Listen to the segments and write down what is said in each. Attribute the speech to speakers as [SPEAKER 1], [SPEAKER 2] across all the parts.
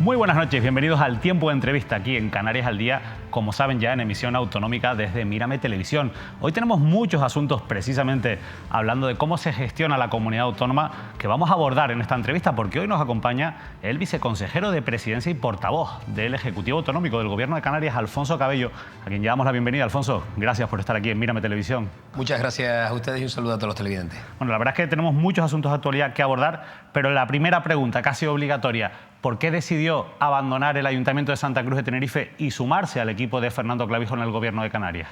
[SPEAKER 1] Muy buenas noches, bienvenidos al Tiempo de Entrevista aquí en Canarias al Día, como saben ya en emisión autonómica desde Mírame Televisión. Hoy tenemos muchos asuntos precisamente hablando de cómo se gestiona la comunidad autónoma que vamos a abordar en esta entrevista, porque hoy nos acompaña el viceconsejero de Presidencia y portavoz del Ejecutivo Autonómico del Gobierno de Canarias, Alfonso Cabello, a quien le damos la bienvenida. Alfonso, gracias por estar aquí en Mírame Televisión.
[SPEAKER 2] Muchas gracias a ustedes y un saludo a todos los televidentes.
[SPEAKER 1] Bueno, la verdad es que tenemos muchos asuntos de actualidad que abordar, pero la primera pregunta, casi obligatoria: ¿por qué decidió abandonar el Ayuntamiento de Santa Cruz de Tenerife y sumarse al equipo de Fernando Clavijo en el Gobierno de Canarias?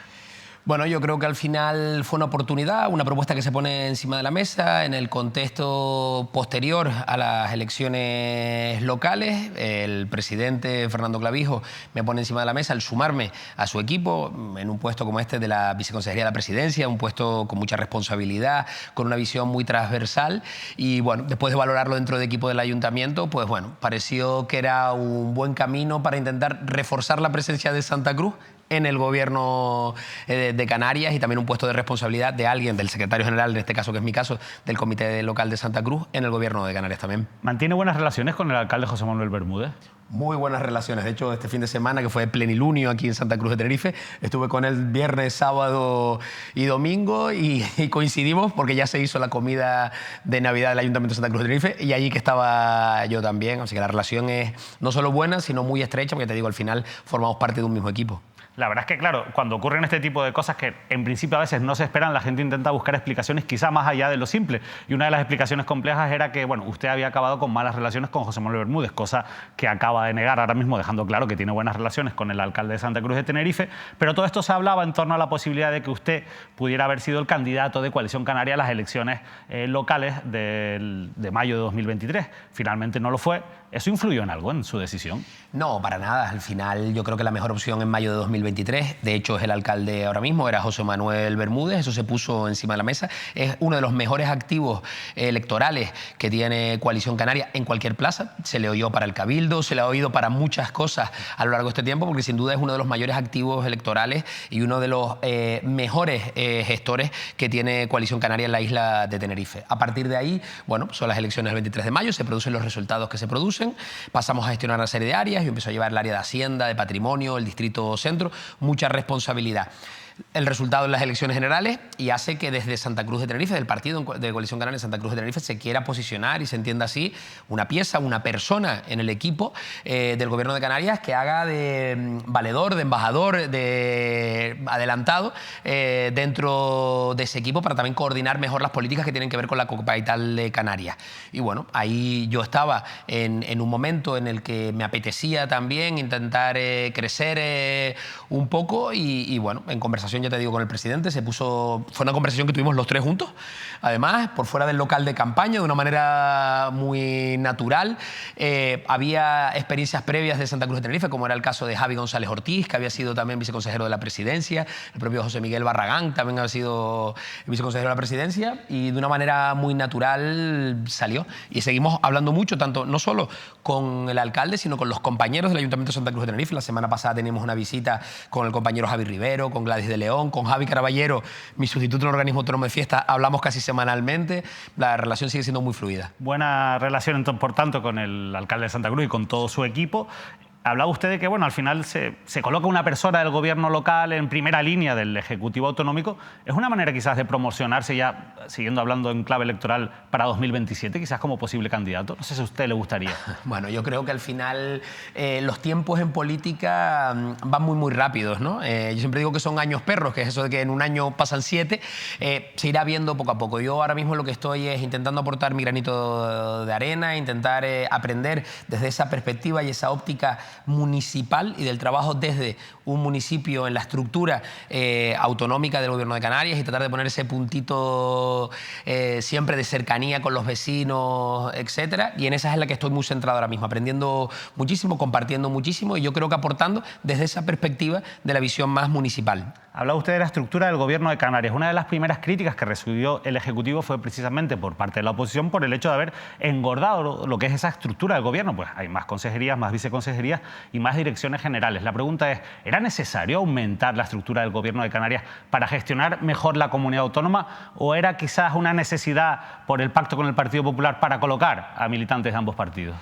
[SPEAKER 2] Bueno, yo creo que al final fue una oportunidad, una propuesta que se pone encima de la mesa en el contexto posterior a las elecciones locales. El presidente Fernando Clavijo me pone encima de la mesa el sumarme a su equipo en un puesto como este de la Viceconsejería de la Presidencia, un puesto con mucha responsabilidad, con una visión muy transversal. Y bueno, después de valorarlo dentro del equipo del Ayuntamiento, pues bueno, pareció que era un buen camino para intentar reforzar la presencia de Santa Cruz en el Gobierno de Canarias, y también un puesto de responsabilidad de alguien, del secretario general, en este caso, que es mi caso, del Comité Local de Santa Cruz, en el Gobierno de Canarias también.
[SPEAKER 1] ¿Mantiene buenas relaciones con el alcalde José Manuel Bermúdez?
[SPEAKER 2] Muy buenas relaciones. De hecho, este fin de semana, que fue plenilunio aquí en Santa Cruz de Tenerife, estuve con él viernes, sábado y domingo y coincidimos porque ya se hizo la comida de Navidad del Ayuntamiento de Santa Cruz de Tenerife y allí que estaba yo también. Así que la relación es no solo buena, sino muy estrecha, porque te digo, al final formamos parte de un mismo equipo.
[SPEAKER 1] La verdad es que, claro, cuando ocurren este tipo de cosas que en principio a veces no se esperan, la gente intenta buscar explicaciones quizá más allá de lo simple. Y una de las explicaciones complejas era que, bueno, usted había acabado con malas relaciones con José Manuel Bermúdez, cosa que acaba de negar ahora mismo, dejando claro que tiene buenas relaciones con el alcalde de Santa Cruz de Tenerife. Pero todo esto se hablaba en torno a la posibilidad de que usted pudiera haber sido el candidato de Coalición Canaria a las elecciones locales de mayo de 2023. Finalmente no lo fue. ¿Eso influyó en algo en su decisión?
[SPEAKER 2] No, para nada. Al final yo creo que la mejor opción en mayo de 2023, de hecho es el alcalde ahora mismo, era José Manuel Bermúdez. Eso se puso encima de la mesa. Es uno de los mejores activos electorales que tiene Coalición Canaria en cualquier plaza. Se le oyó para el Cabildo, se le ha oído para muchas cosas a lo largo de este tiempo, porque sin duda es uno de los mayores activos electorales y uno de los mejores gestores que tiene Coalición Canaria en la isla de Tenerife. A partir de ahí, bueno, son las elecciones del 23 de mayo, se producen los resultados que se producen. Pasamos a gestionar una serie de áreas. Yo empiezo a llevar el área de Hacienda, de Patrimonio, el Distrito Centro, mucha responsabilidad. El resultado en las elecciones generales y hace que desde Santa Cruz de Tenerife, del partido de Coalición Canaria en Santa Cruz de Tenerife, se quiera posicionar y se entienda así una pieza, una persona en el equipo del Gobierno de Canarias que haga de valedor, de embajador, de adelantado dentro de ese equipo, para también coordinar mejor las políticas que tienen que ver con la capital de Canarias. Y bueno, ahí yo estaba en un momento en el que me apetecía también intentar crecer un poco y bueno, en conversación, ya te digo, con el presidente fue una conversación que tuvimos los tres juntos, además por fuera del local de campaña, de una manera muy natural. Había experiencias previas de Santa Cruz de Tenerife, como era el caso de Javi González Ortiz, que había sido también viceconsejero de la Presidencia, el propio José Miguel Barragán también ha sido viceconsejero de la Presidencia, y de una manera muy natural salió. Y seguimos hablando mucho, tanto no solo con el alcalde, sino con los compañeros del Ayuntamiento de Santa Cruz de Tenerife. La semana pasada teníamos una visita con el compañero Javi Rivero, con Gladys de León, con Javi Caraballero, mi sustituto en el organismo autónomo de fiesta. Hablamos casi semanalmente. La relación sigue siendo muy fluida.
[SPEAKER 1] Buena relación, por tanto, con el alcalde de Santa Cruz y con todo su equipo. Hablaba usted de que, bueno, al final se coloca una persona del gobierno local en primera línea del Ejecutivo Autonómico. ¿Es una manera quizás de promocionarse ya, siguiendo hablando en clave electoral, para 2027, quizás como posible candidato? No sé si a usted le gustaría.
[SPEAKER 2] Bueno, yo creo que al final los tiempos en política van muy rápidos, ¿no? Yo siempre digo que son años perros, que es eso de que en un año pasan 7. Se irá viendo poco a poco. Yo ahora mismo lo que estoy es intentando aportar mi granito de arena, intentar aprender desde esa perspectiva y esa óptica municipal y del trabajo desde un municipio en la estructura autonómica del Gobierno de Canarias y tratar de poner ese puntito siempre de cercanía con los vecinos, etcétera. Y en esa es en la que estoy muy centrado ahora mismo, aprendiendo muchísimo, compartiendo muchísimo y yo creo que aportando desde esa perspectiva de la visión más municipal.
[SPEAKER 1] Hablaba usted de la estructura del Gobierno de Canarias. Una de las primeras críticas que recibió el Ejecutivo fue precisamente por parte de la oposición por el hecho de haber engordado lo que es esa estructura del Gobierno. Pues hay más consejerías, más viceconsejerías y más direcciones generales. La pregunta es, ¿era necesario aumentar la estructura del Gobierno de Canarias para gestionar mejor la comunidad autónoma o era quizás una necesidad por el pacto con el Partido Popular para colocar a militantes de ambos partidos?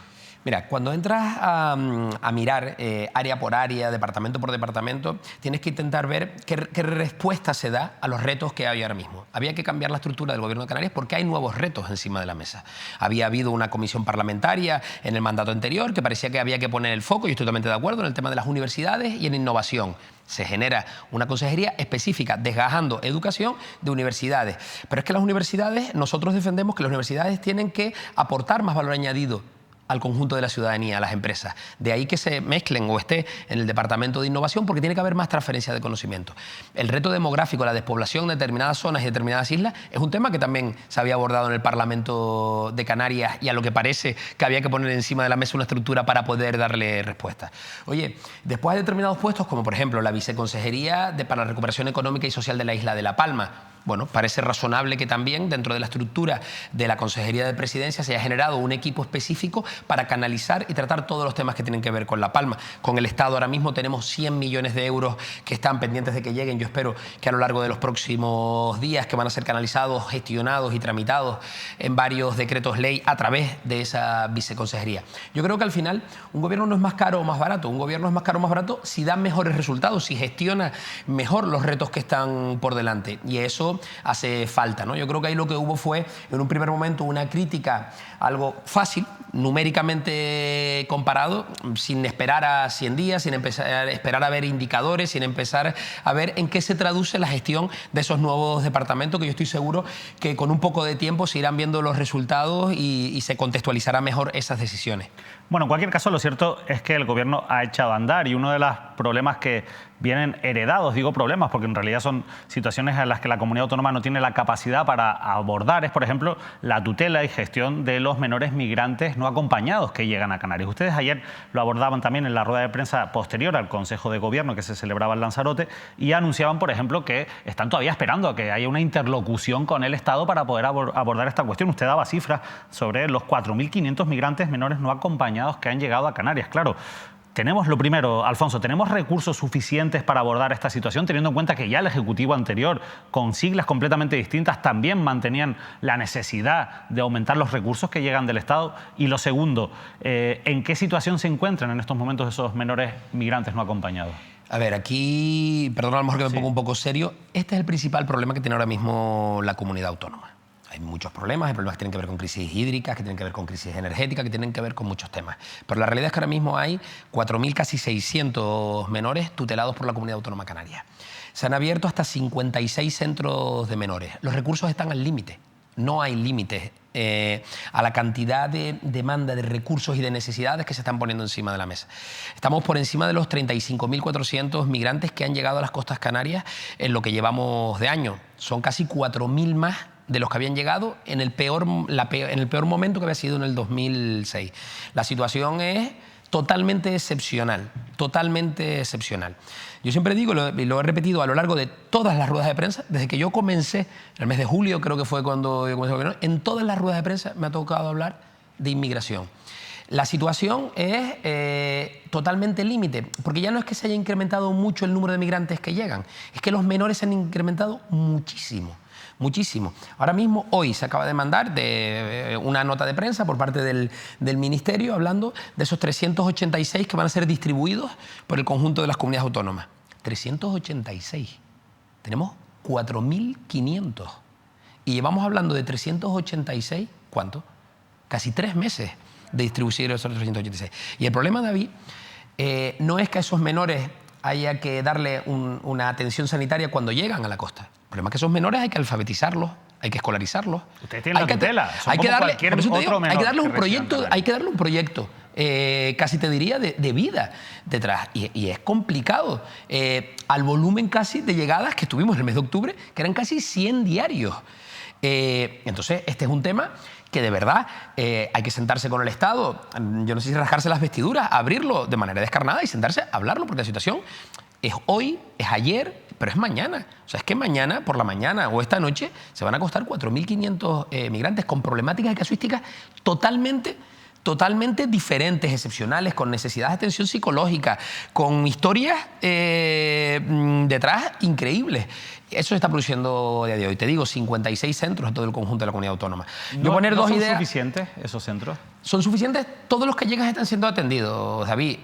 [SPEAKER 2] Mira, cuando entras a mirar área por área, departamento por departamento, tienes que intentar ver qué respuesta se da a los retos que hay ahora mismo. Había que cambiar la estructura del Gobierno de Canarias porque hay nuevos retos encima de la mesa. Había habido una comisión parlamentaria en el mandato anterior que parecía que había que poner el foco, y estoy totalmente de acuerdo, en el tema de las universidades y en innovación. Se genera una consejería específica desgajando educación de universidades. Pero es que las universidades, nosotros defendemos que las universidades tienen que aportar más valor añadido al conjunto de la ciudadanía, a las empresas. De ahí que se mezclen o esté en el Departamento de Innovación porque tiene que haber más transferencia de conocimiento. El reto demográfico, la despoblación de determinadas zonas y determinadas islas es un tema que también se había abordado en el Parlamento de Canarias y a lo que parece que había que poner encima de la mesa una estructura para poder darle respuesta. Oye, después hay determinados puestos como por ejemplo la Viceconsejería para la Recuperación Económica y Social de la Isla de La Palma. Bueno, parece razonable que también dentro de la estructura de la Consejería de Presidencia se haya generado un equipo específico para canalizar y tratar todos los temas que tienen que ver con La Palma. Con el Estado ahora mismo tenemos 100 millones de euros que están pendientes de que lleguen. Yo espero que a lo largo de los próximos días que van a ser canalizados, gestionados y tramitados en varios decretos ley a través de esa viceconsejería. Yo creo que al final un gobierno no es más caro o más barato. Un gobierno es más caro o más barato si da mejores resultados, si gestiona mejor los retos que están por delante. Y eso hace falta, ¿no? Yo creo que ahí lo que hubo fue, en un primer momento, una crítica algo fácil, numéricamente comparado, sin esperar a 100 días, sin esperar a ver indicadores, sin empezar a ver en qué se traduce la gestión de esos nuevos departamentos, que yo estoy seguro que con un poco de tiempo se irán viendo los resultados y se contextualizarán mejor esas decisiones.
[SPEAKER 1] Bueno, en cualquier caso, lo cierto es que el Gobierno ha echado a andar y uno de los problemas que vienen heredados, digo problemas porque en realidad son situaciones en las que la comunidad autónoma no tiene la capacidad para abordar, es por ejemplo la tutela y gestión de los menores migrantes no acompañados que llegan a Canarias. Ustedes ayer lo abordaban también en la rueda de prensa posterior al Consejo de Gobierno que se celebraba en Lanzarote y anunciaban, por ejemplo, que están todavía esperando a que haya una interlocución con el Estado para poder abordar esta cuestión. Usted daba cifras sobre los 4.500 migrantes menores no acompañados que han llegado a Canarias. Claro, tenemos lo primero, Alfonso, ¿tenemos recursos suficientes para abordar esta situación, teniendo en cuenta que ya el Ejecutivo anterior, con siglas completamente distintas, también mantenían la necesidad de aumentar los recursos que llegan del Estado? Y lo segundo, ¿en qué situación se encuentran en estos momentos esos menores migrantes no acompañados?
[SPEAKER 2] A ver, aquí, perdón a lo mejor que me pongo un poco serio, este es el principal problema que tiene ahora mismo la comunidad autónoma. Hay muchos problemas, hay problemas que tienen que ver con crisis hídricas, que tienen que ver con crisis energética, que tienen que ver con muchos temas. Pero la realidad es que ahora mismo hay 4.000, casi 600 menores tutelados por la Comunidad Autónoma Canaria. Se han abierto hasta 56 centros de menores. Los recursos están al límite. No hay límites a la cantidad de demanda de recursos y de necesidades que se están poniendo encima de la mesa. Estamos por encima de los 35.400 migrantes que han llegado a las costas canarias en lo que llevamos de año. Son casi 4.000 más de los que habían llegado en el peor momento que había sido en el 2006. La situación es totalmente excepcional, totalmente excepcional. Yo siempre digo, y lo he repetido a lo largo de todas las ruedas de prensa, desde que yo comencé, en el mes de julio creo que fue cuando yo comencé, en todas las ruedas de prensa me ha tocado hablar de inmigración. La situación es totalmente límite, porque ya no es que se haya incrementado mucho el número de migrantes que llegan, es que los menores se han incrementado muchísimo. Muchísimo. Ahora mismo, hoy se acaba de mandar una nota de prensa por parte del Ministerio hablando de esos 386 que van a ser distribuidos por el conjunto de las comunidades autónomas. 386. Tenemos 4.500. Y llevamos hablando de 386, ¿cuánto? Casi 3 meses de distribuir esos 386. Y el problema, David, no es que a esos menores haya que darle una atención sanitaria cuando llegan a la costa. El problema es que esos menores hay que alfabetizarlos, hay que escolarizarlos.
[SPEAKER 1] Ustedes tienen la tutela, son
[SPEAKER 2] hay que
[SPEAKER 1] como
[SPEAKER 2] darle,
[SPEAKER 1] cualquier
[SPEAKER 2] por eso te digo,
[SPEAKER 1] otro menor
[SPEAKER 2] hay que darle
[SPEAKER 1] que
[SPEAKER 2] un
[SPEAKER 1] resida en
[SPEAKER 2] proyecto,
[SPEAKER 1] Canarias.
[SPEAKER 2] hay que darle un proyecto, casi te diría, de vida detrás. Y es complicado. Al volumen casi de llegadas que tuvimos en el mes de octubre, que eran casi 100 diarios. Entonces, este es un tema que de verdad hay que sentarse con el Estado, yo no sé si rasgarse las vestiduras, abrirlo de manera descarnada y sentarse a hablarlo, porque la situación es hoy, es ayer, pero es mañana. O sea, es que mañana, por la mañana o esta noche, se van a acostar 4.500 migrantes con problemáticas y casuísticas totalmente diferentes, excepcionales, con necesidades de atención psicológica, con historias detrás increíbles. Eso se está produciendo a día de hoy. Te digo, 56 centros en todo el conjunto de la comunidad autónoma.
[SPEAKER 1] ¿No son suficientes esos centros?
[SPEAKER 2] ¿Son suficientes? Todos los que llegan están siendo atendidos, David.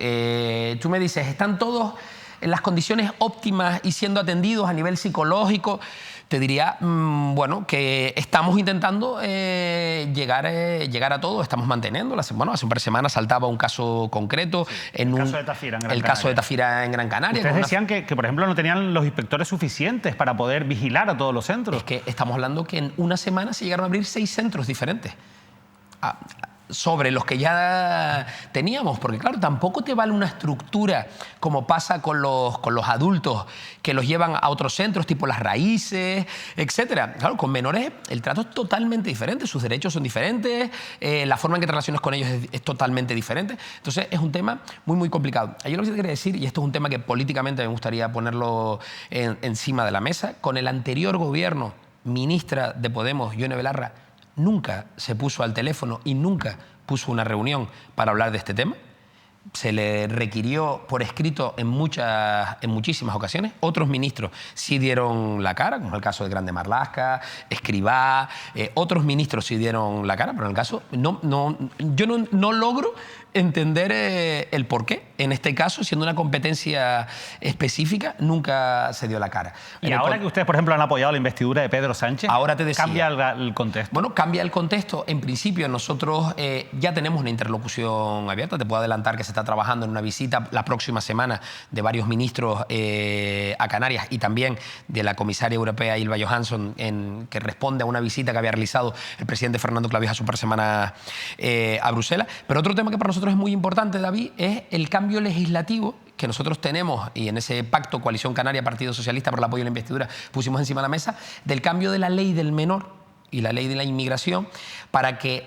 [SPEAKER 2] Tú me dices, ¿están todos en las condiciones óptimas y siendo atendidos a nivel psicológico? Te diría, bueno, que estamos intentando llegar a todo, estamos manteniendo. Bueno, hace un par de semanas saltaba un caso concreto.
[SPEAKER 1] Sí, el caso de Tafira en Gran Canaria.
[SPEAKER 2] El caso de Tafira en Gran Canaria.
[SPEAKER 1] Ustedes decían que, por ejemplo, no tenían los inspectores suficientes para poder vigilar a todos los centros.
[SPEAKER 2] Es que estamos hablando que en una semana se llegaron a abrir 6 centros diferentes. Sobre los que ya teníamos, porque claro, tampoco te vale una estructura como pasa con los adultos que los llevan a otros centros, tipo Las Raíces, etcétera. Claro, con menores el trato es totalmente diferente, sus derechos son diferentes, la forma en que te relacionas con ellos es totalmente diferente. Entonces es un tema muy complicado. Yo lo que te quería decir, y esto es un tema que políticamente me gustaría ponerlo encima de la mesa, con el anterior gobierno, ministra de Podemos, Ione Belarra, nunca se puso al teléfono y nunca puso una reunión para hablar de este tema. Se le requirió por escrito en muchísimas ocasiones. Otros ministros sí dieron la cara, como el caso de Grande Marlaska, Escrivá, otros ministros sí dieron la cara, pero en el caso yo no logro entender el porqué. En este caso, siendo una competencia específica, nunca se dio la cara.
[SPEAKER 1] Y ahora que ustedes, por ejemplo, han apoyado la investidura de Pedro Sánchez,
[SPEAKER 2] ahora te decía,
[SPEAKER 1] ¿cambia el contexto?
[SPEAKER 2] Bueno, cambia el contexto. En principio, nosotros ya tenemos una interlocución abierta. Te puedo adelantar que se está trabajando en una visita la próxima semana de varios ministros a Canarias y también de la comisaria europea Ylva Johansson, que responde a una visita que había realizado el presidente Fernando Clavijo hace un par de semanas a Bruselas. Pero otro tema que para nosotros es muy importante, David, es el cambio legislativo que nosotros tenemos, y en ese pacto Coalición Canaria, Partido Socialista por el apoyo a la investidura, pusimos encima de la mesa, del cambio de la ley del menor y la ley de la inmigración, porque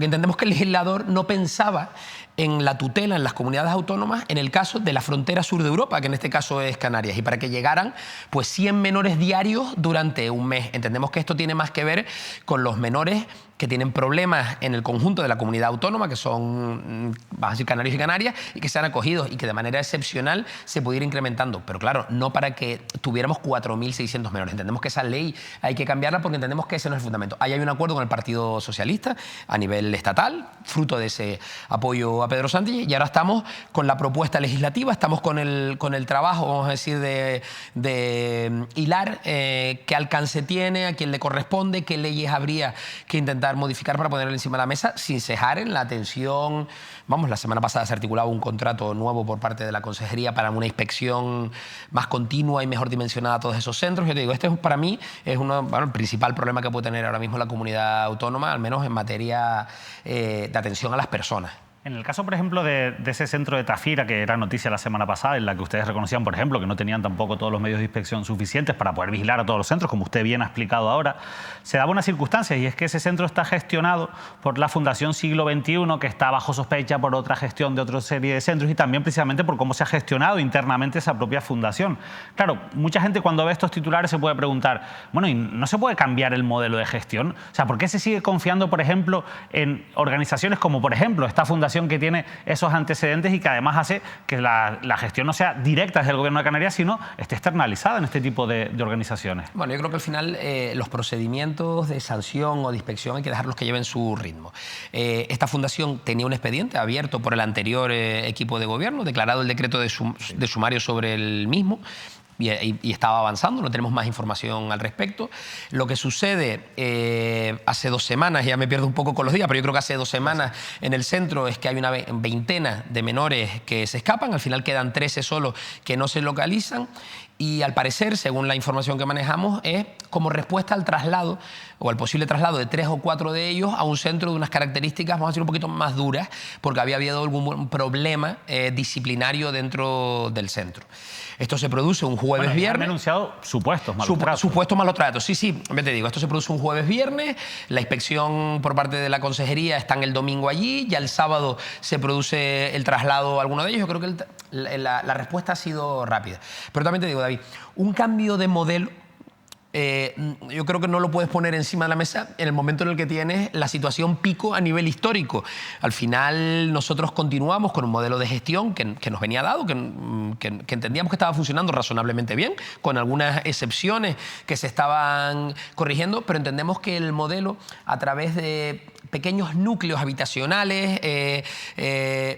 [SPEAKER 2] entendemos que el legislador no pensaba en la tutela en las comunidades autónomas en el caso de la frontera sur de Europa, que en este caso es Canarias, y para que llegaran pues 100 menores diarios durante un mes. Entendemos que esto tiene más que ver con los menores que tienen problemas en el conjunto de la comunidad autónoma, que son, vamos a decir, canarios y canarias, y que sean acogidos y que de manera excepcional se pudiera ir incrementando. Pero claro, no para que tuviéramos 4.600 menores. Entendemos que esa ley hay que cambiarla porque entendemos que ese no es el fundamento. Ahí hay un acuerdo con el Partido Socialista a nivel estatal, fruto de ese apoyo a Pedro Sánchez, y ahora estamos con la propuesta legislativa, estamos con el trabajo, vamos a decir, de hilar qué alcance tiene, a quién le corresponde, qué leyes habría que intentar modificar para ponerlo encima de la mesa sin cejar en la atención. Vamos, la semana pasada se articulaba un contrato nuevo por parte de la Consejería para una inspección más continua y mejor dimensionada a todos esos centros. Yo te digo, este es, para mí es el principal problema que puede tener ahora mismo la comunidad autónoma, al menos en materia de atención a las personas.
[SPEAKER 1] En el caso, por ejemplo, de ese centro de Tafira, que era noticia la semana pasada, en la que ustedes reconocían, por ejemplo, que no tenían tampoco todos los medios de inspección suficientes para poder vigilar a todos los centros, como usted bien ha explicado ahora, se daba una circunstancia, y es que ese centro está gestionado por la Fundación Siglo XXI, que está bajo sospecha por otra gestión de otra serie de centros, y también precisamente por cómo se ha gestionado internamente esa propia fundación. Claro, mucha gente cuando ve estos titulares se puede preguntar, bueno, ¿y no se puede cambiar el modelo de gestión? O sea, ¿por qué se sigue confiando, por ejemplo, en organizaciones como, por ejemplo, esta fundación que tiene esos antecedentes y que además hace que la gestión no sea directa desde el Gobierno de Canarias, sino esté externalizada en este tipo de organizaciones?
[SPEAKER 2] Bueno, yo creo que al final los procedimientos de sanción o de inspección hay que dejarlos que lleven su ritmo. Esta fundación tenía un expediente abierto por el anterior equipo de gobierno, declarado el decreto de sumario sobre el mismo, y estaba avanzando, no tenemos más información al respecto. Lo que sucede hace 2 semanas, ya me pierdo un poco con los días, pero yo creo que hace 2 semanas en el centro es que hay una veintena de menores que se escapan, al final quedan 13 solo que no se localizan, Y al parecer, según la información que manejamos, es como respuesta al traslado o al posible traslado de 3 o 4 de ellos a un centro de unas características, vamos a decir, un poquito más duras, porque había habido algún problema disciplinario dentro del centro. Esto se produce un jueves-viernes.
[SPEAKER 1] Han anunciado supuestos malos tratos.
[SPEAKER 2] Supuestos malos tratos, sí. Ya te digo, esto se produce un jueves-viernes, la inspección por parte de la consejería está el domingo allí, ya el sábado se produce el traslado a alguno de ellos. Yo creo que la respuesta ha sido rápida. Pero también te digo, David, un cambio de modelo, yo creo que no lo puedes poner encima de la mesa en el momento en el que tienes la situación pico a nivel histórico. Al final nosotros continuamos con un modelo de gestión que nos venía dado, que entendíamos que estaba funcionando razonablemente bien, con algunas excepciones que se estaban corrigiendo, pero entendemos que el modelo, a través de pequeños núcleos habitacionales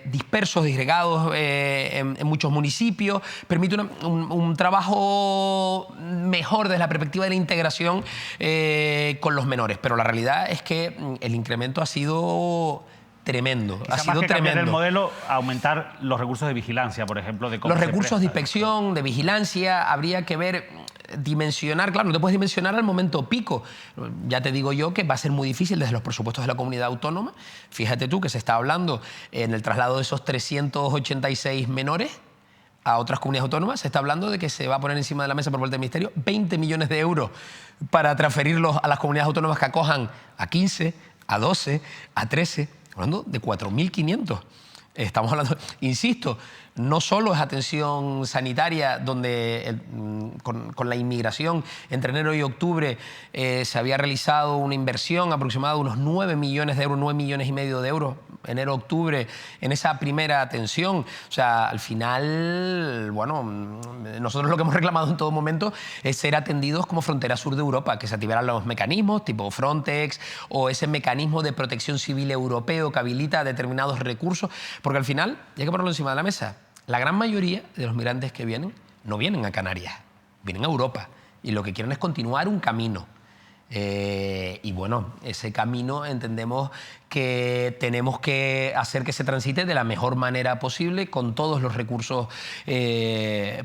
[SPEAKER 2] dispersos, disgregados en muchos municipios, permite un trabajo mejor desde la perspectiva de la integración con los menores. Pero la realidad es que el incremento ha sido tremendo.
[SPEAKER 1] Ha sido tremendo. Cambiar el modelo, aumentar los recursos de vigilancia, por ejemplo.
[SPEAKER 2] Los recursos de inspección, de vigilancia, habría que ver, dimensionar. Claro, no te puedes dimensionar al momento pico. Ya te digo yo que va a ser muy difícil desde los presupuestos de la comunidad autónoma. Fíjate tú que se está hablando en el traslado de esos 386 menores a otras comunidades autónomas, se está hablando de que se va a poner encima de la mesa por parte del Ministerio 20 millones de euros para transferirlos a las comunidades autónomas que acojan a 15, a 12, a 13, hablando de 4.500. Estamos hablando, insisto, no solo es atención sanitaria, donde con la inmigración entre enero y octubre se había realizado una inversión aproximada de unos 9 millones de euros, 9 millones y medio de euros, enero-octubre, en esa primera atención. O sea, al final, bueno, nosotros lo que hemos reclamado en todo momento es ser atendidos como frontera sur de Europa, que se activaran los mecanismos tipo Frontex o ese mecanismo de protección civil europeo que habilita determinados recursos, porque al final, y hay que ponerlo encima de la mesa, la gran mayoría de los migrantes que vienen no vienen a Canarias, vienen a Europa y lo que quieren es continuar un camino. Y bueno, ese camino entendemos que tenemos que hacer que se transite de la mejor manera posible, con todos los recursos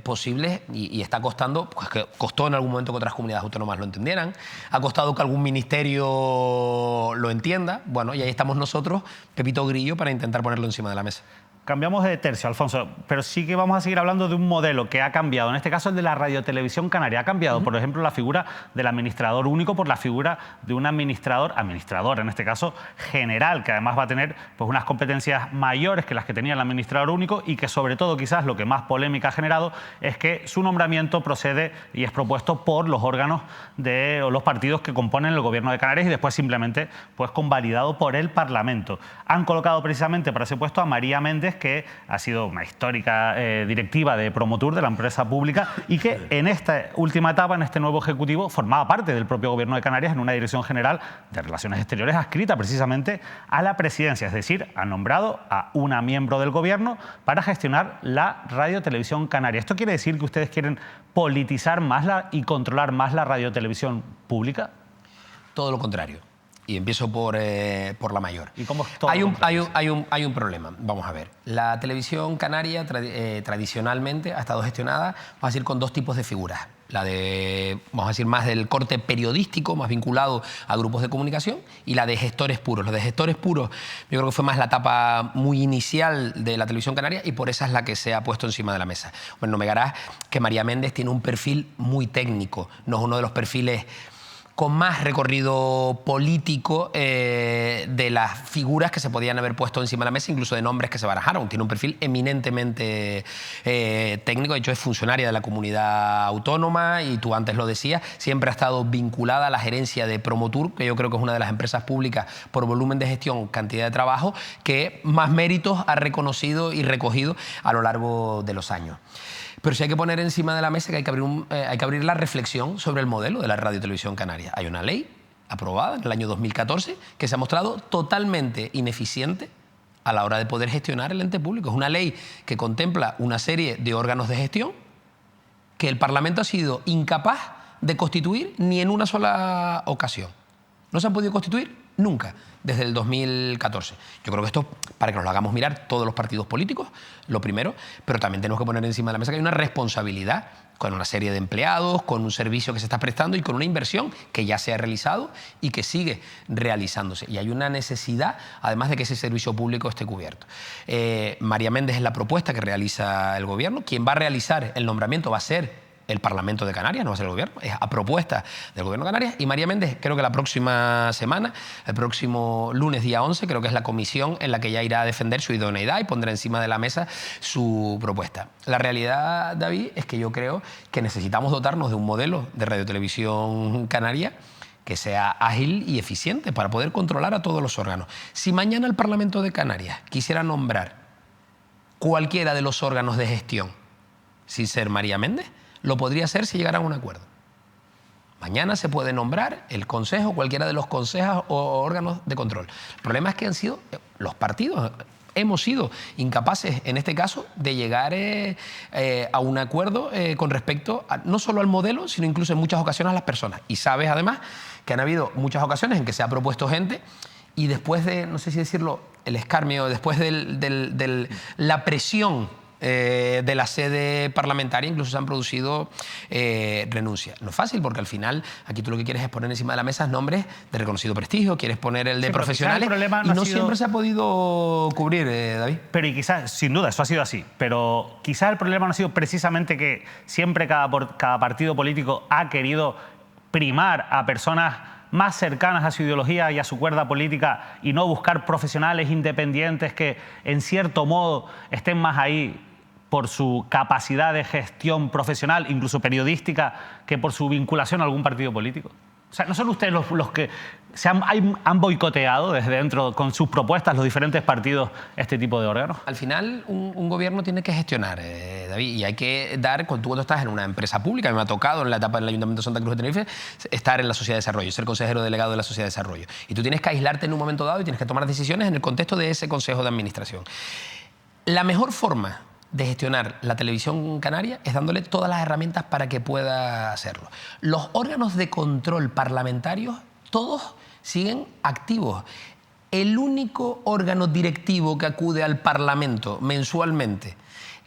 [SPEAKER 2] posibles, y está costando, pues que costó en algún momento que otras comunidades autónomas lo entendieran, ha costado que algún ministerio lo entienda, bueno, y ahí estamos nosotros, Pepito Grillo, para intentar ponerlo encima de la mesa.
[SPEAKER 1] Cambiamos de tercio, Alfonso, pero sí que vamos a seguir hablando de un modelo que ha cambiado. En este caso, el de la radiotelevisión canaria. Ha cambiado, por ejemplo, la figura del administrador único por la figura de un administrador en este caso, general, que además va a tener pues, unas competencias mayores que las que tenía el administrador único y que, sobre todo, quizás lo que más polémica ha generado es que su nombramiento procede y es propuesto por los órganos o los partidos que componen el Gobierno de Canarias y después simplemente pues, convalidado por el Parlamento. Han colocado precisamente para ese puesto a María Méndez, que ha sido una histórica directiva de Promotur, de la empresa pública, y que en esta última etapa, en este nuevo ejecutivo, formaba parte del propio Gobierno de Canarias en una dirección general de Relaciones Exteriores adscrita precisamente a la presidencia. Es decir, ha nombrado a una miembro del Gobierno para gestionar la radiotelevisión canaria. ¿Esto quiere decir que ustedes quieren politizar más y controlar más la radiotelevisión pública?
[SPEAKER 2] Todo lo contrario. Y empiezo por la mayor.
[SPEAKER 1] ¿Y cómo es todo?
[SPEAKER 2] Hay un problema. Vamos a ver. La televisión canaria tradicionalmente ha estado gestionada, vamos a decir, con dos tipos de figuras. La de, vamos a decir, más del corte periodístico, más vinculado a grupos de comunicación, y la de gestores puros. Los de gestores puros, yo creo que fue más la etapa muy inicial de la televisión canaria y por esa es la que se ha puesto encima de la mesa. Bueno, no me negarás que María Méndez tiene un perfil muy técnico, no es uno de los perfiles con más recorrido político de las figuras que se podían haber puesto encima de la mesa, incluso de nombres que se barajaron. Tiene un perfil eminentemente técnico, de hecho es funcionaria de la comunidad autónoma y tú antes lo decías, siempre ha estado vinculada a la gerencia de Promotur, que yo creo que es una de las empresas públicas por volumen de gestión, cantidad de trabajo, que más méritos ha reconocido y recogido a lo largo de los años. Pero sí hay que poner encima de la mesa que hay que abrir la reflexión sobre el modelo de la radiotelevisión canaria. Hay una ley aprobada en el año 2014 que se ha mostrado totalmente ineficiente a la hora de poder gestionar el ente público. Es una ley que contempla una serie de órganos de gestión que el Parlamento ha sido incapaz de constituir ni en una sola ocasión. No se han podido constituir nunca, desde el 2014. Yo creo que esto, para que nos lo hagamos mirar todos los partidos políticos, lo primero, pero también tenemos que poner encima de la mesa que hay una responsabilidad con una serie de empleados, con un servicio que se está prestando y con una inversión que ya se ha realizado y que sigue realizándose. Y hay una necesidad, además de que ese servicio público esté cubierto. María Méndez es la propuesta que realiza el Gobierno. Quien va a realizar el nombramiento va a ser el Parlamento de Canarias, no va a ser el Gobierno, es a propuesta del Gobierno de Canarias. Y María Méndez, creo que la próxima semana, el próximo lunes, día 11, creo que es la comisión en la que ya irá a defender su idoneidad y pondrá encima de la mesa su propuesta. La realidad, David, es que yo creo que necesitamos dotarnos de un modelo de radiotelevisión canaria que sea ágil y eficiente para poder controlar a todos los órganos. Si mañana el Parlamento de Canarias quisiera nombrar cualquiera de los órganos de gestión sin ser María Méndez, lo podría hacer si llegaran a un acuerdo. Mañana se puede nombrar el Consejo, cualquiera de los consejos o órganos de control. El problema es que han sido los partidos. Hemos sido incapaces, en este caso, de llegar a un acuerdo con respecto no solo al modelo, sino incluso en muchas ocasiones a las personas. Y sabes, además, que han habido muchas ocasiones en que se ha propuesto gente y después de, no sé si decirlo, el escarnio, después de la presión de la sede parlamentaria, incluso se han producido renuncias. No es fácil porque al final aquí tú lo que quieres es poner encima de la mesa nombres de reconocido prestigio, quieres poner el de profesionales y no siempre se ha podido cubrir, David.
[SPEAKER 1] Pero y quizás, sin duda, eso ha sido así, pero quizás el problema no ha sido precisamente que siempre cada partido político ha querido primar a personas más cercanas a su ideología y a su cuerda política y no buscar profesionales independientes que en cierto modo estén más ahí por su capacidad de gestión profesional, incluso periodística, que por su vinculación a algún partido político. O sea, ¿no son ustedes los que han boicoteado desde dentro con sus propuestas los diferentes partidos este tipo de órganos?
[SPEAKER 2] Al final un gobierno tiene que gestionar, David, y hay que dar, cuando estás en una empresa pública, me ha tocado en la etapa del Ayuntamiento de Santa Cruz de Tenerife, estar en la Sociedad de Desarrollo, ser consejero delegado de la Sociedad de Desarrollo. Y tú tienes que aislarte en un momento dado y tienes que tomar decisiones en el contexto de ese Consejo de Administración. La mejor forma de gestionar la televisión canaria es dándole todas las herramientas para que pueda hacerlo. Los órganos de control parlamentarios, todos siguen activos. El único órgano directivo que acude al Parlamento mensualmente,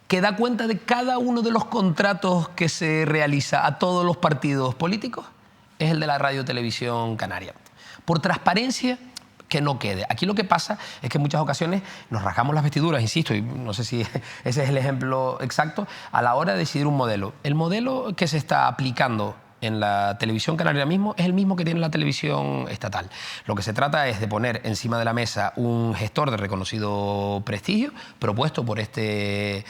[SPEAKER 2] que da cuenta de cada uno de los contratos que se realiza a todos los partidos políticos, es el de la Radio-Televisión Canaria. Por transparencia, que no quede. Aquí lo que pasa es que en muchas ocasiones nos rasgamos las vestiduras, insisto, y no sé si ese es el ejemplo exacto, a la hora de decidir un modelo. El modelo que se está aplicando en la televisión canaria ahora mismo es el mismo que tiene la televisión estatal. Lo que se trata es de poner encima de la mesa un gestor de reconocido prestigio propuesto por este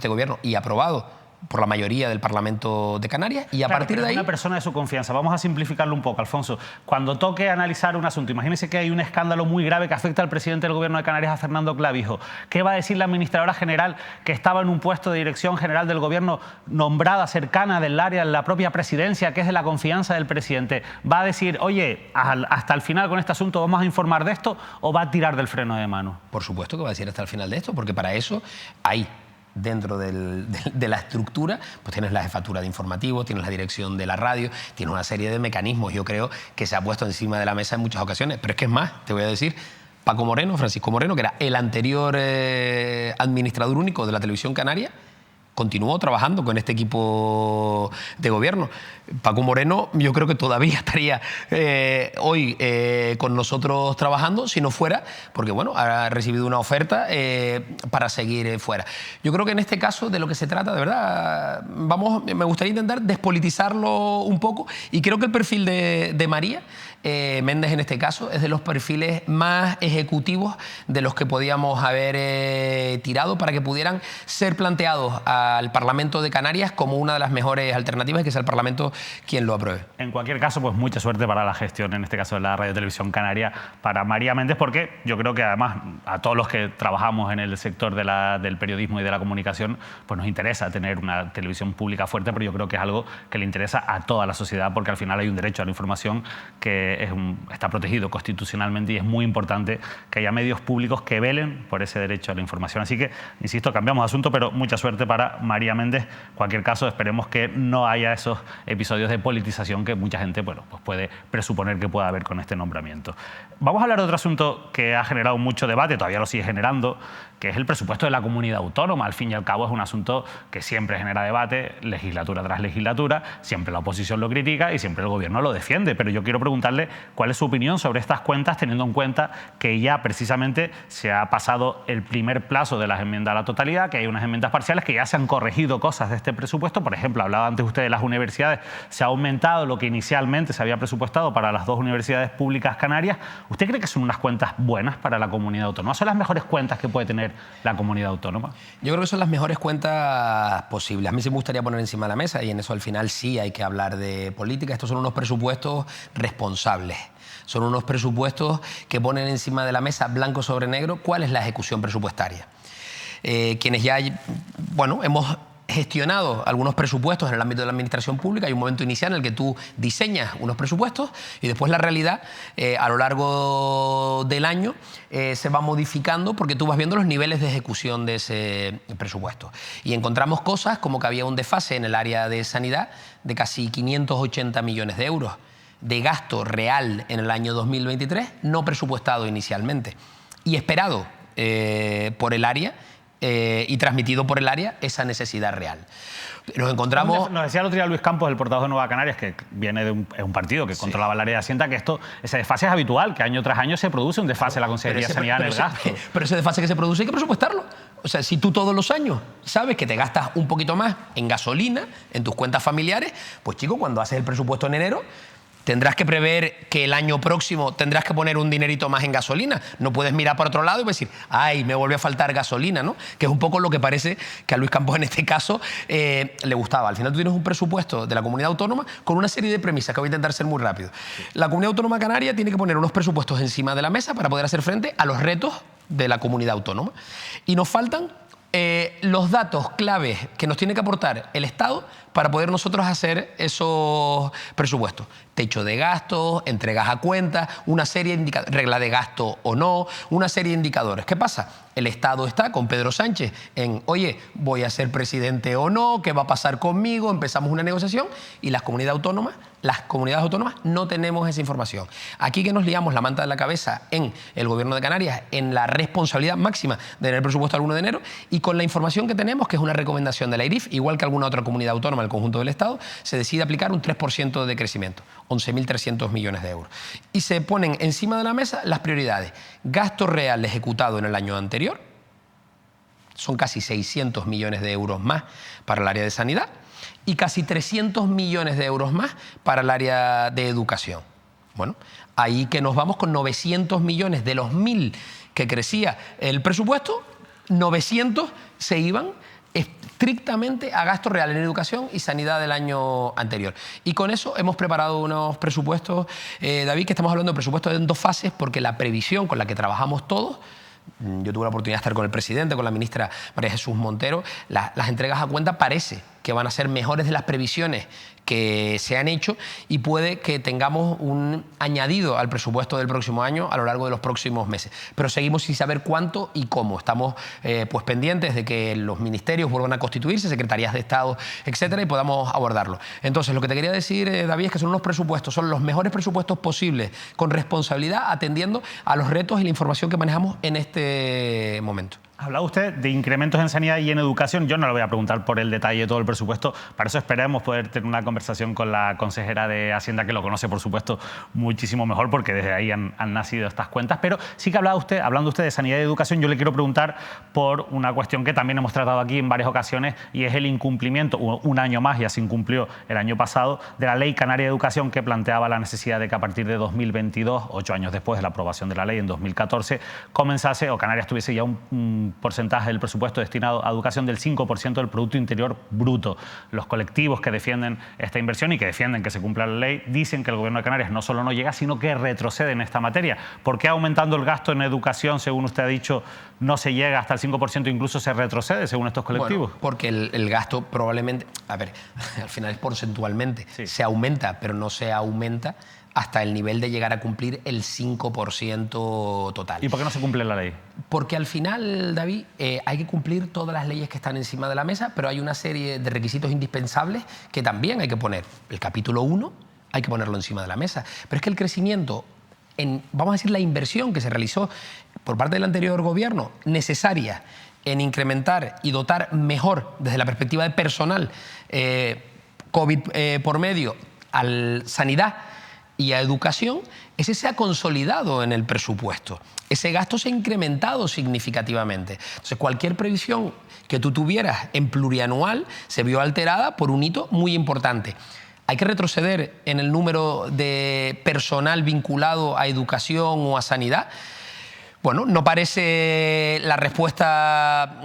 [SPEAKER 2] gobierno y aprobado por la mayoría del Parlamento de Canarias y a partir de ahí...
[SPEAKER 1] Una persona de su confianza. Vamos a simplificarlo un poco, Alfonso. Cuando toque analizar un asunto, imagínese que hay un escándalo muy grave que afecta al presidente del Gobierno de Canarias, a Fernando Clavijo. ¿Qué va a decir la administradora general que estaba en un puesto de dirección general del Gobierno nombrada cercana del área de la propia presidencia, que es de la confianza del presidente? ¿Va a decir, oye, hasta el final con este asunto vamos a informar de esto, o va a tirar del freno de mano?
[SPEAKER 2] Por supuesto que va a decir hasta el final de esto, porque para eso hay... Dentro de la estructura, pues tienes la jefatura de informativos, tienes la dirección de la radio, tienes una serie de mecanismos, yo creo, que se ha puesto encima de la mesa en muchas ocasiones. Pero es que es más, te voy a decir, Francisco Moreno, que era el anterior administrador único de la televisión canaria, continuó trabajando con este equipo de gobierno. Paco Moreno yo creo que todavía estaría hoy con nosotros trabajando si no fuera, porque bueno, ha recibido una oferta para seguir fuera. Yo creo que en este caso de lo que se trata, de verdad, me gustaría intentar despolitizarlo un poco y creo que el perfil de María Méndez en este caso es de los perfiles más ejecutivos de los que podíamos haber tirado para que pudieran ser planteados al Parlamento de Canarias como una de las mejores alternativas y que sea el Parlamento quien lo apruebe.
[SPEAKER 1] En cualquier caso, pues mucha suerte para la gestión, en este caso de la Radio Televisión Canaria, para María Méndez, porque yo creo que además a todos los que trabajamos en el sector del periodismo y de la comunicación, pues nos interesa tener una televisión pública fuerte, pero yo creo que es algo que le interesa a toda la sociedad, porque al final hay un derecho a la información que está protegido constitucionalmente y es muy importante que haya medios públicos que velen por ese derecho a la información. Así que, insisto, cambiamos de asunto, pero mucha suerte para María Méndez. En cualquier caso, esperemos que no haya esos episodios de politización que mucha gente pues puede presuponer que pueda haber con este nombramiento. Vamos a hablar de otro asunto que ha generado mucho debate, todavía lo sigue generando, que es el presupuesto de la comunidad autónoma. Al fin y al cabo es un asunto que siempre genera debate, legislatura tras legislatura, siempre la oposición lo critica y siempre el gobierno lo defiende. Pero yo quiero preguntarle cuál es su opinión sobre estas cuentas, teniendo en cuenta que ya precisamente se ha pasado el primer plazo de las enmiendas a la totalidad, que hay unas enmiendas parciales que ya se han corregido cosas de este presupuesto. Por ejemplo, hablaba antes usted de las universidades, se ha aumentado lo que inicialmente se había presupuestado para las 2 universidades públicas canarias. ¿Usted cree que son unas cuentas buenas para la comunidad autónoma? ¿Son las mejores cuentas que puede tener la comunidad autónoma?
[SPEAKER 2] Yo creo que son las mejores cuentas posibles. A mí sí me gustaría poner encima de la mesa, y en eso al final sí hay que hablar de política. Estos son unos presupuestos responsables. Son unos presupuestos que ponen encima de la mesa, blanco sobre negro, cuál es la ejecución presupuestaria. Quienes ya, bueno, hemos gestionado algunos presupuestos en el ámbito de la administración pública, hay un momento inicial en el que tú diseñas unos presupuestos y después la realidad a lo largo del año se va modificando porque tú vas viendo los niveles de ejecución de ese presupuesto. Y encontramos cosas como que había un desfase en el área de sanidad de casi 580 millones de euros de gasto real en el año 2023, no presupuestado inicialmente y esperado por el área y transmitido por el área esa necesidad real. Nos encontramos...
[SPEAKER 1] Nos decía el otro día Luis Campos, el portavoz de Nueva Canarias, que viene de un partido que controlaba el área de Hacienda, que ese desfase es habitual, que año tras año se produce un desfase en la Consejería de Sanidad en el gasto.
[SPEAKER 2] Pero ese desfase que se produce hay que presupuestarlo. O sea, si tú todos los años sabes que te gastas un poquito más en gasolina, en tus cuentas familiares, pues chico, cuando haces el presupuesto en enero, tendrás que prever que el año próximo tendrás que poner un dinerito más en gasolina. No puedes mirar para otro lado y decir, ay, me vuelve a faltar gasolina, ¿no? Que es un poco lo que parece que a Luis Campos en este caso le gustaba. Al final tú tienes un presupuesto de la comunidad autónoma con una serie de premisas que voy a intentar ser muy rápido. La comunidad autónoma canaria tiene que poner unos presupuestos encima de la mesa para poder hacer frente a los retos de la comunidad autónoma. Y nos faltan los datos claves que nos tiene que aportar el Estado para poder nosotros hacer esos presupuestos. Techo de gastos, entregas a cuentas, una serie de indicadores, regla de gasto o no, una serie de indicadores. ¿Qué pasa? El Estado está con Pedro Sánchez en, oye, voy a ser presidente o no, ¿qué va a pasar conmigo? Empezamos una negociación y las comunidades autónomas no tenemos esa información. Aquí que nos liamos la manta de la cabeza en el Gobierno de Canarias, en la responsabilidad máxima de tener el presupuesto al 1 de enero y con la información que tenemos, que es una recomendación de la IRIF, igual que alguna otra comunidad autónoma del conjunto del Estado, se decide aplicar un 3% de crecimiento, 11.300 millones de euros. Y se ponen encima de la mesa las prioridades. Gasto real ejecutado en el año anterior, son casi 600 millones de euros más para el área de sanidad y casi 300 millones de euros más para el área de educación. Bueno, ahí que nos vamos con 900 millones de los 1.000 que crecía el presupuesto, 900 se iban estrictamente a gasto real en educación y sanidad del año anterior. Y con eso hemos preparado unos presupuestos, David, que estamos hablando de presupuestos en 2 fases, porque la previsión con la que trabajamos todos, yo tuve la oportunidad de estar con el presidente, con la ministra María Jesús Montero, las entregas a cuenta parece que van a ser mejores de las previsiones que se han hecho y puede que tengamos un añadido al presupuesto del próximo año a lo largo de los próximos meses. Pero seguimos sin saber cuánto y cómo. Estamos pues pendientes de que los ministerios vuelvan a constituirse, secretarías de Estado, etcétera, y podamos abordarlo. Entonces, lo que te quería decir, David, es que son unos presupuestos, son los mejores presupuestos posibles, con responsabilidad, atendiendo a los retos y la información que manejamos en este momento.
[SPEAKER 1] Hablaba usted de incrementos en sanidad y en educación. Yo no le voy a preguntar por el detalle de todo el presupuesto. Para eso esperemos poder tener una conversación con la consejera de Hacienda, que lo conoce, por supuesto, muchísimo mejor, porque desde ahí han nacido estas cuentas. Pero sí que hablando usted de sanidad y educación, yo le quiero preguntar por una cuestión que también hemos tratado aquí en varias ocasiones, y es el incumplimiento, un año más, ya se incumplió el año pasado, de la Ley Canaria de Educación, que planteaba la necesidad de que a partir de 2022, 8 años después de la aprobación de la ley en 2014, comenzase, o Canarias tuviese ya un porcentaje del presupuesto destinado a educación del 5% del Producto Interior Bruto. Los colectivos que defienden esta inversión y que defienden que se cumpla la ley dicen que el Gobierno de Canarias no solo no llega, sino que retrocede en esta materia. ¿Por qué aumentando el gasto en educación, según usted ha dicho, no se llega hasta el 5%, incluso se retrocede, según estos colectivos?
[SPEAKER 2] Bueno, porque el gasto probablemente, a ver, al final es porcentualmente, sí. Se aumenta, pero no se aumenta hasta el nivel de llegar a cumplir el 5% total.
[SPEAKER 1] ¿Y por qué no se cumple la ley?
[SPEAKER 2] Porque al final, David, hay que cumplir todas las leyes que están encima de la mesa, pero hay una serie de requisitos indispensables que también hay que poner. El capítulo 1 hay que ponerlo encima de la mesa. Pero es que el crecimiento, vamos a decir, la inversión que se realizó por parte del anterior gobierno, necesaria en incrementar y dotar mejor desde la perspectiva de personal, COVID por medio, a sanidad y a educación, ese se ha consolidado en el presupuesto. Ese gasto se ha incrementado significativamente. Entonces, cualquier previsión que tú tuvieras en plurianual se vio alterada por un hito muy importante. Hay que retroceder en el número de personal vinculado a educación o a sanidad. Bueno, no parece la respuesta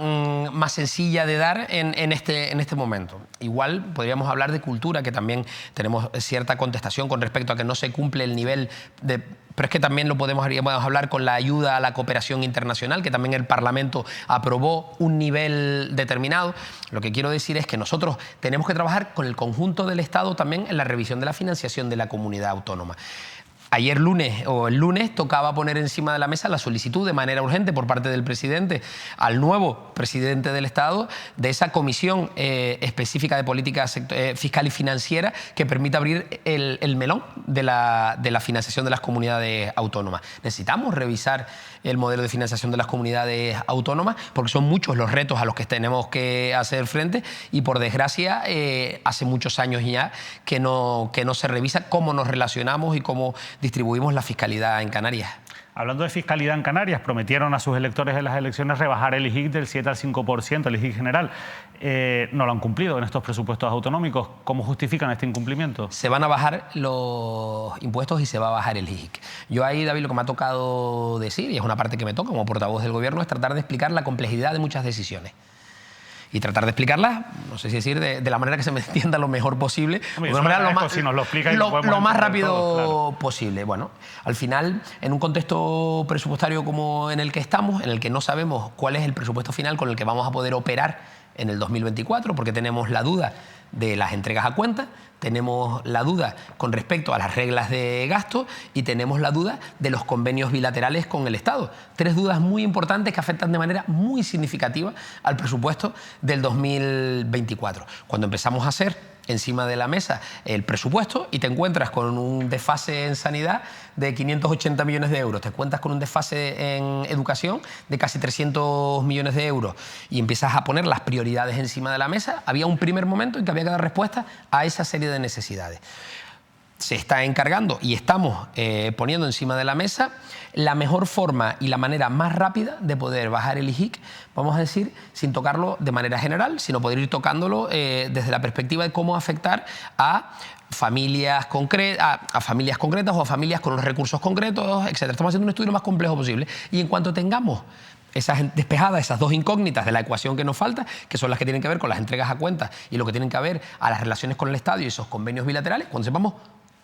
[SPEAKER 2] más sencilla de dar en este momento. Igual podríamos hablar de cultura, que también tenemos cierta contestación con respecto a que no se cumple el nivel de... Pero es que también lo podemos hablar con la ayuda a la cooperación internacional, que también el Parlamento aprobó un nivel determinado. Lo que quiero decir es que nosotros tenemos que trabajar con el conjunto del Estado también en la revisión de la financiación de la comunidad autónoma. Ayer el lunes tocaba poner encima de la mesa la solicitud de manera urgente por parte del presidente al nuevo presidente del Estado de esa comisión específica de política fiscal y financiera que permita abrir el melón de la financiación de las comunidades autónomas. Necesitamos revisar el modelo de financiación de las comunidades autónomas porque son muchos los retos a los que tenemos que hacer frente y, por desgracia, hace muchos años ya que no se revisa cómo nos relacionamos y cómo distribuimos la fiscalidad en Canarias.
[SPEAKER 1] Hablando de fiscalidad en Canarias, prometieron a sus electores en las elecciones rebajar el IGIC del 7 al 5%, el IGIC general. No lo han cumplido en estos presupuestos autonómicos. ¿Cómo justifican este incumplimiento?
[SPEAKER 2] Se van a bajar los impuestos y se va a bajar el IGIC. Yo ahí, David, lo que me ha tocado decir, y es una parte que me toca como portavoz del Gobierno, es tratar de explicar la complejidad de muchas decisiones. Y tratar de explicarlas, no sé si decir, de la manera que se me entienda lo mejor posible,
[SPEAKER 1] lo más
[SPEAKER 2] rápido posible. Bueno, al final, en un contexto presupuestario como en el que estamos, en el que no sabemos cuál es el presupuesto final con el que vamos a poder operar en el 2024, porque tenemos la duda de las entregas a cuenta, tenemos la duda con respecto a las reglas de gasto y tenemos la duda de los convenios bilaterales con el Estado. Tres dudas muy importantes que afectan de manera muy significativa al presupuesto del 2024. Cuando empezamos a hacer encima de la mesa el presupuesto y te encuentras con un desfase en sanidad de 580 millones de euros, te encuentras con un desfase en educación de casi 300 millones de euros y empiezas a poner las prioridades encima de la mesa, había un primer momento en que había que dar respuesta a esa serie de necesidades. Se está encargando y estamos poniendo encima de la mesa la mejor forma y la manera más rápida de poder bajar el IGIC, vamos a decir, sin tocarlo de manera general, sino poder ir tocándolo desde la perspectiva de cómo afectar a familias concretas o a familias con los recursos concretos, etc. Estamos haciendo un estudio lo más complejo posible y en cuanto tengamos despejadas esas dos incógnitas de la ecuación que nos falta, que son las que tienen que ver con las entregas a cuentas y lo que tienen que ver a las relaciones con el Estado y esos convenios bilaterales, cuando sepamos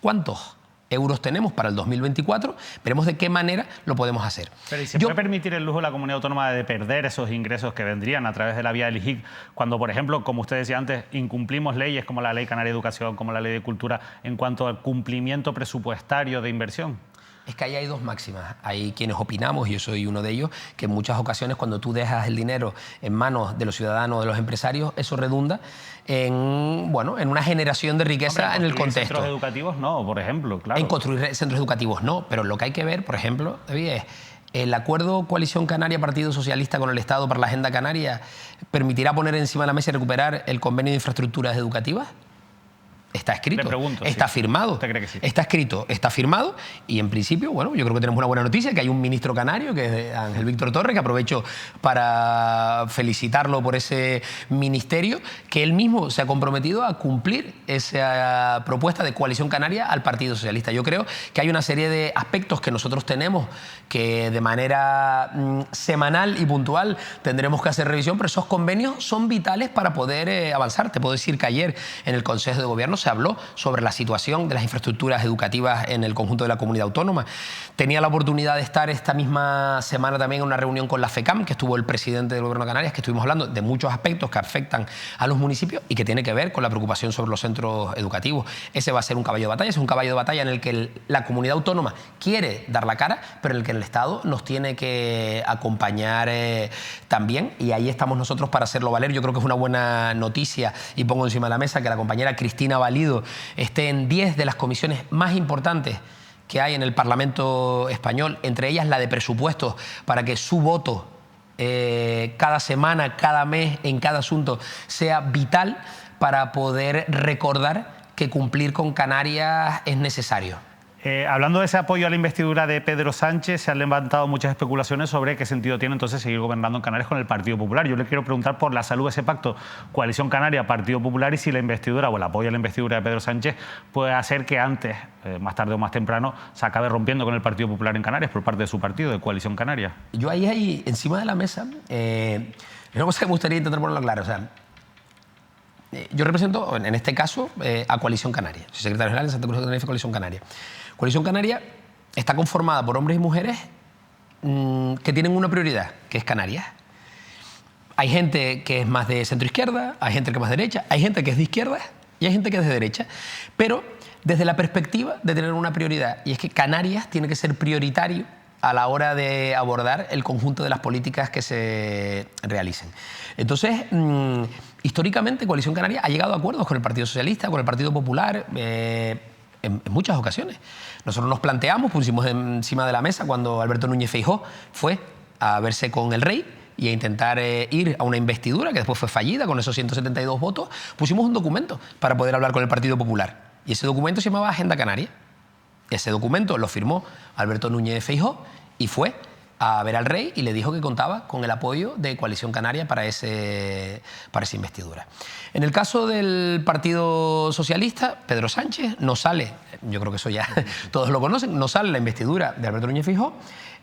[SPEAKER 2] cuántos euros tenemos para el 2024, veremos de qué manera lo podemos hacer.
[SPEAKER 1] Pero ¿y se puede permitir el lujo de la comunidad autónoma de perder esos ingresos que vendrían a través de la vía del IGIC cuando, por ejemplo, como usted decía antes, incumplimos leyes como la Ley Canaria de Educación, como la Ley de Cultura, en cuanto al cumplimiento presupuestario de inversión?
[SPEAKER 2] Es que ahí hay dos máximas. Hay quienes opinamos, y yo soy uno de ellos, que en muchas ocasiones cuando tú dejas el dinero en manos de los ciudadanos, de los empresarios, eso redunda en una generación de riqueza en el contexto.
[SPEAKER 1] Centros educativos no, por ejemplo, claro.
[SPEAKER 2] En construir centros educativos no, pero lo que hay que ver, por ejemplo, David, es el acuerdo Coalición Canaria-Partido Socialista con el Estado para la Agenda Canaria permitirá poner encima de la mesa y recuperar el convenio de infraestructuras educativas. Está escrito, está firmado.
[SPEAKER 1] ¿Usted cree que sí?
[SPEAKER 2] Está escrito, está firmado y en principio, bueno, yo creo que tenemos una buena noticia, que hay un ministro canario, que es Ángel Víctor Torres, que aprovecho para felicitarlo por ese ministerio, que él mismo se ha comprometido a cumplir esa propuesta de Coalición Canaria al Partido Socialista. Yo creo que hay una serie de aspectos que nosotros tenemos que de manera semanal y puntual tendremos que hacer revisión, pero esos convenios son vitales para poder avanzar. Te puedo decir que ayer en el Consejo de Gobierno menos se habló sobre la situación de las infraestructuras educativas en el conjunto de la comunidad autónoma. Tenía la oportunidad de estar esta misma semana también en una reunión con la FECAM, que estuvo el presidente del Gobierno de Canarias, que estuvimos hablando de muchos aspectos que afectan a los municipios y que tiene que ver con la preocupación sobre los centros educativos. Ese va a ser un caballo de batalla, es un caballo de batalla en el que la comunidad autónoma quiere dar la cara, pero en el que el Estado nos tiene que acompañar también, y ahí estamos nosotros para hacerlo valer. Yo creo que es una buena noticia, y pongo encima de la mesa que la compañera Cristina Valido esté en 10 de las comisiones más importantes que hay en el Parlamento español, entre ellas la de presupuestos, para que su voto cada semana, cada mes, en cada asunto, sea vital para poder recordar que cumplir con Canarias es necesario.
[SPEAKER 1] Hablando de ese apoyo a la investidura de Pedro Sánchez, se han levantado muchas especulaciones sobre qué sentido tiene entonces seguir gobernando en Canarias con el Partido Popular. Yo le quiero preguntar por la salud de ese pacto Coalición Canaria, Partido Popular, y si la investidura o el apoyo a la investidura de Pedro Sánchez puede hacer que antes, más tarde o más temprano, se acabe rompiendo con el Partido Popular en Canarias por parte de su partido, de Coalición Canaria.
[SPEAKER 2] Yo ahí encima de la mesa, es una cosa que me gustaría intentar ponerlo claro. O sea, yo represento, en este caso, a Coalición Canaria. Soy secretario general de Santa Cruz de Tenerife, Coalición Canaria. Coalición Canaria está conformada por hombres y mujeres que tienen una prioridad, que es Canarias. Hay gente que es más de centro-izquierda, hay gente que es más de derecha, hay gente que es de izquierda y hay gente que es de derecha. Pero desde la perspectiva de tener una prioridad, y es que Canarias tiene que ser prioritario a la hora de abordar el conjunto de las políticas que se realicen. Entonces, históricamente, Coalición Canaria ha llegado a acuerdos con el Partido Socialista, con el Partido Popular, en muchas ocasiones. Nosotros nos planteamos, pusimos encima de la mesa cuando Alberto Núñez Feijóo fue a verse con el rey y a intentar ir a una investidura que después fue fallida con esos 172 votos, pusimos un documento para poder hablar con el Partido Popular. Y ese documento se llamaba Agenda Canaria. Ese documento lo firmó Alberto Núñez Feijóo y fue a ver al rey y le dijo que contaba con el apoyo de Coalición Canaria para esa investidura. En el caso del Partido Socialista, Pedro Sánchez no sale, yo creo que eso ya todos lo conocen, no sale la investidura de Alberto Núñez Feijóo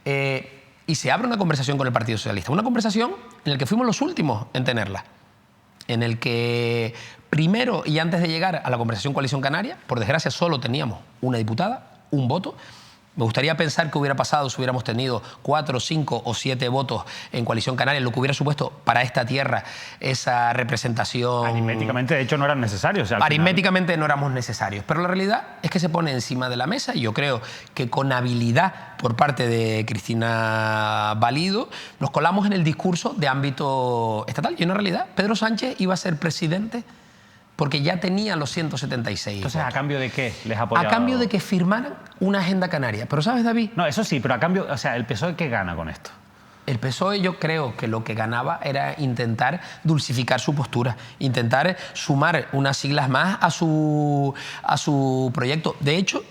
[SPEAKER 2] y se abre una conversación con el Partido Socialista. Una conversación en la que fuimos los últimos en tenerla, en el que primero y antes de llegar a la conversación Coalición Canaria, por desgracia solo teníamos una diputada, un voto. Me gustaría pensar que hubiera pasado si hubiéramos tenido 4, 5 o 7 votos en Coalición Canaria, lo que hubiera supuesto para esta tierra esa representación.
[SPEAKER 1] Aritméticamente, de hecho, no eran necesarios. O sea,
[SPEAKER 2] aritméticamente no éramos necesarios, pero la realidad es que se pone encima de la mesa y yo creo que con habilidad por parte de Cristina Valido nos colamos en el discurso de ámbito estatal. Y en realidad Pedro Sánchez iba a ser presidente porque ya tenía los 176
[SPEAKER 1] Entonces,
[SPEAKER 2] votos.
[SPEAKER 1] ¿a cambio de qué les apoyaba?
[SPEAKER 2] A cambio de que firmaran una agenda canaria. Pero ¿sabes, David?
[SPEAKER 1] No, eso sí, pero a cambio, o sea, ¿el PSOE qué gana con esto?
[SPEAKER 2] El PSOE yo creo que lo que ganaba era intentar dulcificar su postura, intentar sumar unas siglas más a su proyecto. De hecho,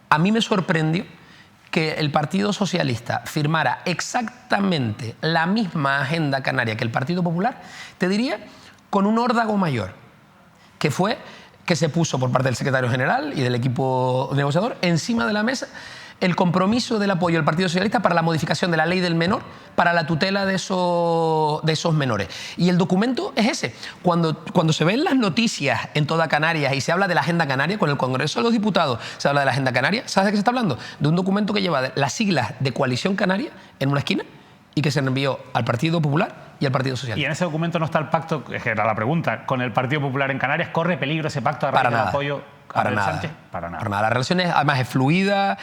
[SPEAKER 2] a mí me sorprendió que el Partido Socialista firmara exactamente la misma agenda canaria que el Partido Popular, te diría, con un órdago mayor, que fue que se puso por parte del secretario general y del equipo negociador encima de la mesa el compromiso del apoyo del Partido Socialista para la modificación de la ley del menor, para la tutela de esos menores. Y el documento es ese. Cuando se ven las noticias en toda Canarias y se habla de la Agenda Canaria, con el Congreso de los Diputados se habla de la Agenda Canaria, ¿sabes de qué se está hablando? De un documento que lleva las siglas de Coalición Canaria en una esquina y que se envió al Partido Popular y al Partido Socialista.
[SPEAKER 1] Y en ese documento no está el pacto, que era la pregunta, con el Partido Popular en Canarias. ¿Corre peligro ese pacto a raíz del apoyo a Pedro Sánchez? Para nada.
[SPEAKER 2] Para nada. La relación además es fluida,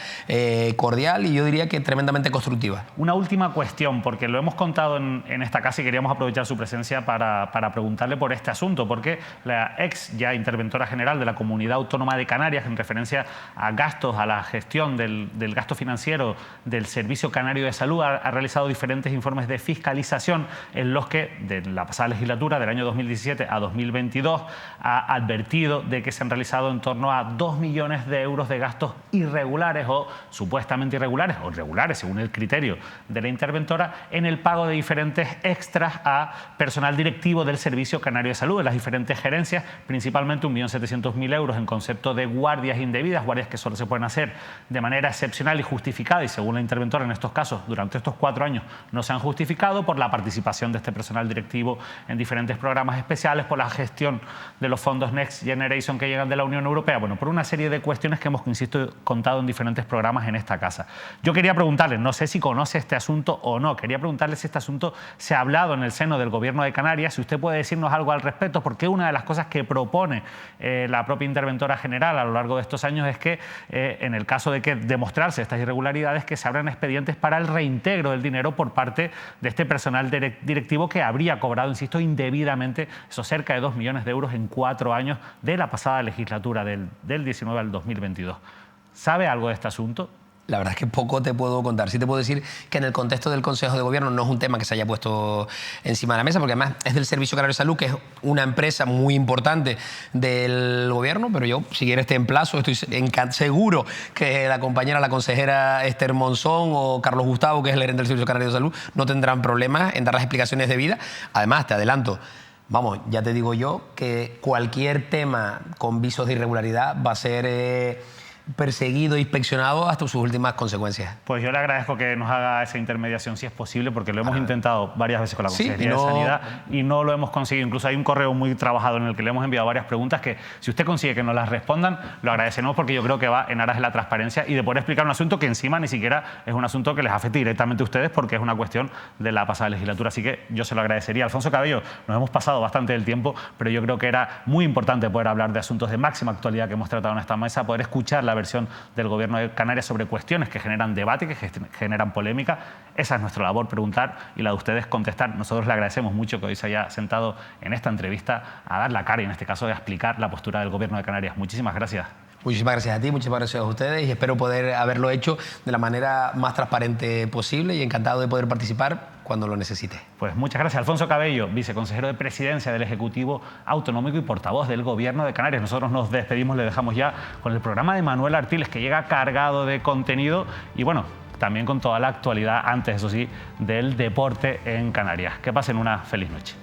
[SPEAKER 2] cordial y yo diría que tremendamente constructiva.
[SPEAKER 1] Una última cuestión, porque lo hemos contado en esta casa y queríamos aprovechar su presencia para preguntarle por este asunto, porque la ex ya interventora general de la Comunidad Autónoma de Canarias, en referencia a gastos, a la gestión del gasto financiero del Servicio Canario de Salud, ha realizado diferentes informes de fiscalización en los que, de la pasada legislatura, del año 2017 a 2022, ha advertido de que se han realizado en torno a 2 millones millones de euros de gastos irregulares o supuestamente irregulares o regulares, según el criterio de la interventora, en el pago de diferentes extras a personal directivo del Servicio Canario de Salud, de las diferentes gerencias, principalmente 1.700.000 euros en concepto de guardias indebidas, guardias que solo se pueden hacer de manera excepcional y justificada, y según la interventora en estos casos, durante estos 4 años no se han justificado por la participación de este personal directivo en diferentes programas especiales, por la gestión de los fondos Next Generation que llegan de la Unión Europea, bueno, por una serie de cuestiones que hemos, insisto, contado en diferentes programas en esta casa. Yo quería preguntarle, no sé si conoce este asunto o no, quería preguntarle si este asunto se ha hablado en el seno del Gobierno de Canarias, si usted puede decirnos algo al respecto, porque una de las cosas que propone la propia interventora general a lo largo de estos años es que en el caso de que demostrarse estas irregularidades, que se abran expedientes para el reintegro del dinero por parte de este personal directivo que habría cobrado, insisto, indebidamente esos cerca de 2 millones de euros en 4 años de la pasada legislatura, del 19 al 2022. ¿Sabe algo de este asunto?
[SPEAKER 2] La verdad es que poco te puedo contar. Sí te puedo decir que en el contexto del Consejo de Gobierno no es un tema que se haya puesto encima de la mesa, porque además es del Servicio Canario de Salud, que es una empresa muy importante del Gobierno, pero yo, si quieres, te emplazo, estoy seguro que la compañera, la consejera Esther Monzón o Carlos Gustavo, que es el gerente del Servicio Canario de Salud, no tendrán problemas en dar las explicaciones debidas. Además, te adelanto, vamos, ya te digo yo que cualquier tema con visos de irregularidad va a ser perseguido, inspeccionado hasta sus últimas consecuencias.
[SPEAKER 1] Pues yo le agradezco que nos haga esa intermediación si es posible, porque lo hemos intentado varias veces con la Consejería de Sanidad y no lo hemos conseguido. Incluso hay un correo muy trabajado en el que le hemos enviado varias preguntas que, si usted consigue que nos las respondan, lo agradeceremos, porque yo creo que va en aras de la transparencia y de poder explicar un asunto que encima ni siquiera es un asunto que les afecte directamente a ustedes, porque es una cuestión de la pasada legislatura. Así que yo se lo agradecería. Alfonso Cabello, nos hemos pasado bastante del tiempo, pero yo creo que era muy importante poder hablar de asuntos de máxima actualidad que hemos tratado en esta mesa, poder escuchar la versión del Gobierno de Canarias sobre cuestiones que generan debate, que generan polémica. Esa es nuestra labor, preguntar, y la de ustedes contestar. Nosotros le agradecemos mucho que hoy se haya sentado en esta entrevista a dar la cara y en este caso a explicar la postura del Gobierno de Canarias. Muchísimas gracias.
[SPEAKER 2] Muchísimas gracias a ti, muchísimas gracias a ustedes y espero poder haberlo hecho de la manera más transparente posible y encantado de poder participar cuando lo necesite.
[SPEAKER 1] Pues muchas gracias. Alfonso Cabello, viceconsejero de Presidencia del Ejecutivo Autonómico y portavoz del Gobierno de Canarias. Nosotros nos despedimos, le dejamos ya con el programa de Manuel Artiles, que llega cargado de contenido y bueno, también con toda la actualidad antes, eso sí, del deporte en Canarias. Que pasen una feliz noche.